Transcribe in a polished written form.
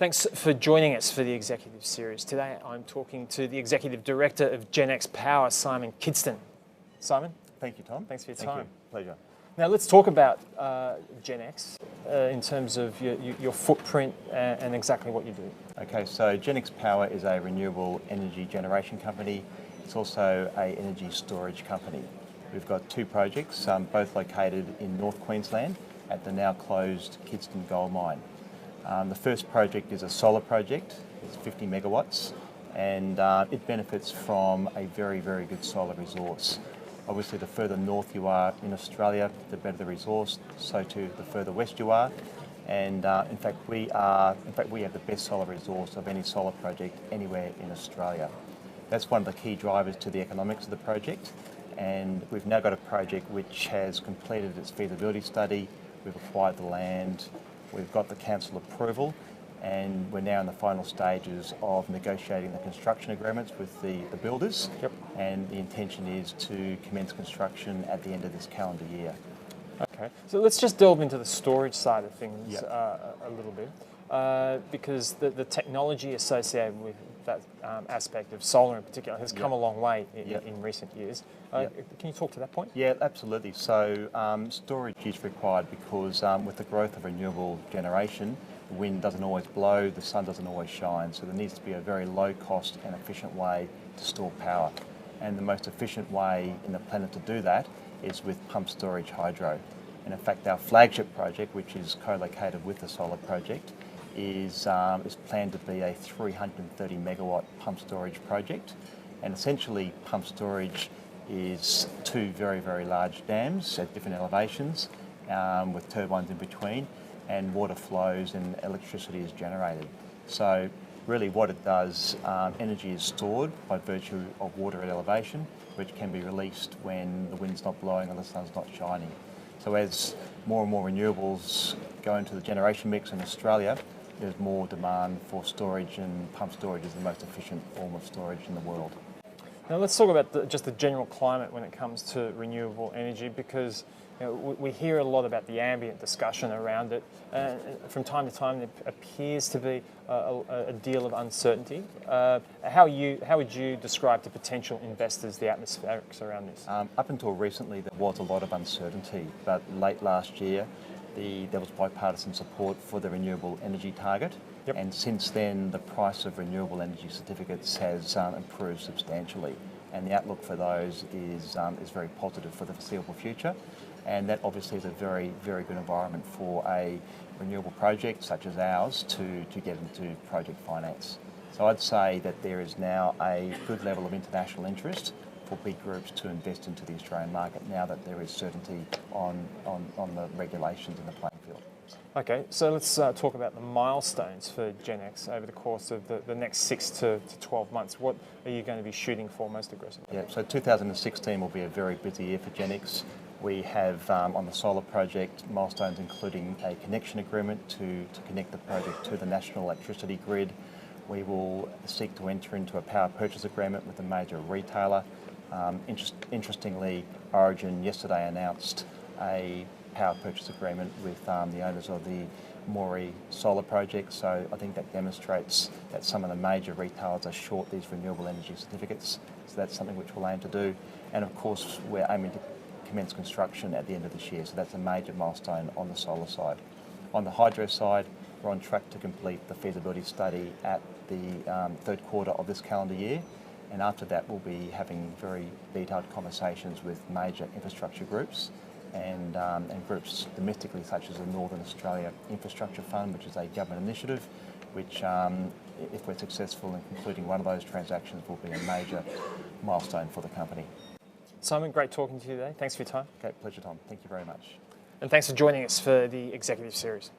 Thanks for joining us for the Executive Series. Today I'm talking to the Executive Director of Genex Power, Simon Kidston. Simon? Thank you, Tom. Thanks for your Thank time. you. Pleasure. Now let's talk about Genex in terms of your footprint and exactly what you do. Okay, so Genex Power is a renewable energy generation company. It's also an energy storage company. We've got two projects, both located in North Queensland at the now closed Kidston gold mine. The first project is a solar project. It's 50 megawatts and it benefits from a very, very good solar resource. Obviously, the further north you are in Australia, the better the resource, so too the further west you are. And in fact, we have the best solar resource of any solar project anywhere in Australia. That's one of the key drivers to the economics of the project. And we've now got a project which has completed its feasibility study. We've acquired the land. We've got the council approval, and we're now in the final stages of negotiating the construction agreements with the builders. Yep. And the intention is to commence construction at the end of this calendar year. Okay, so let's just delve into the storage side of things. Yep. A little bit, because the technology associated with that aspect of solar in particular has come a long way in recent years. Can you talk to that point? Yeah, absolutely. So storage is required because with the growth of renewable generation, the wind doesn't always blow, the sun doesn't always shine, so there needs to be a very low cost and efficient way to store power. And the most efficient way in the planet to do that is with pumped storage hydro. And in fact, our flagship project, which is co-located with the solar project, is planned to be a 330 megawatt pump storage project. And essentially, pump storage is two very, very large dams at different elevations with turbines in between, and water flows and electricity is generated. So really what it does, energy is stored by virtue of water at elevation, which can be released when the wind's not blowing or the sun's not shining. So as more and more renewables go into the generation mix in Australia, there's more demand for storage, and pump storage is the most efficient form of storage in the world. Now let's talk about just the general climate when it comes to renewable energy, because we hear a lot about the ambient discussion around it. From time to time, there appears to be a deal of uncertainty. How would you describe to potential investors the atmospherics around this? Up until recently, there was a lot of uncertainty, but late last year, there was bipartisan support for the renewable energy target. Yep. And since then, the price of renewable energy certificates has improved substantially, and the outlook for those is very positive for the foreseeable future. And that obviously is a very, very good environment for a renewable project such as ours to get into project finance. So I'd say that there is now a good level of international interest for big groups to invest into the Australian market now that there is certainty on the regulations in the playing field. Okay, so let's talk about the milestones for Genex over the course of the next 6 to 12 months. What are you going to be shooting for most aggressively? Yeah, so 2016 will be a very busy year for Genex. We have on the solar project milestones including a connection agreement to connect the project to the national electricity grid. We will seek to enter into a power purchase agreement with a major retailer. Interestingly, Origin yesterday announced a power purchase agreement with the owners of the Moree solar project, so I think that demonstrates that some of the major retailers are short these renewable energy certificates, so that's something which we'll aim to do. And of course, we're aiming to commence construction at the end of this year, so that's a major milestone on the solar side. On the hydro side, we're on track to complete the feasibility study at the third quarter of this calendar year, and after that we'll be having very detailed conversations with major infrastructure groups and groups domestically, such as the Northern Australia Infrastructure Fund, which is a government initiative, which if we're successful in concluding one of those transactions will be a major milestone for the company. Simon, great talking to you today. Thanks for your time. Okay, pleasure, Tom. Thank you very much. And thanks for joining us for the Executive Series.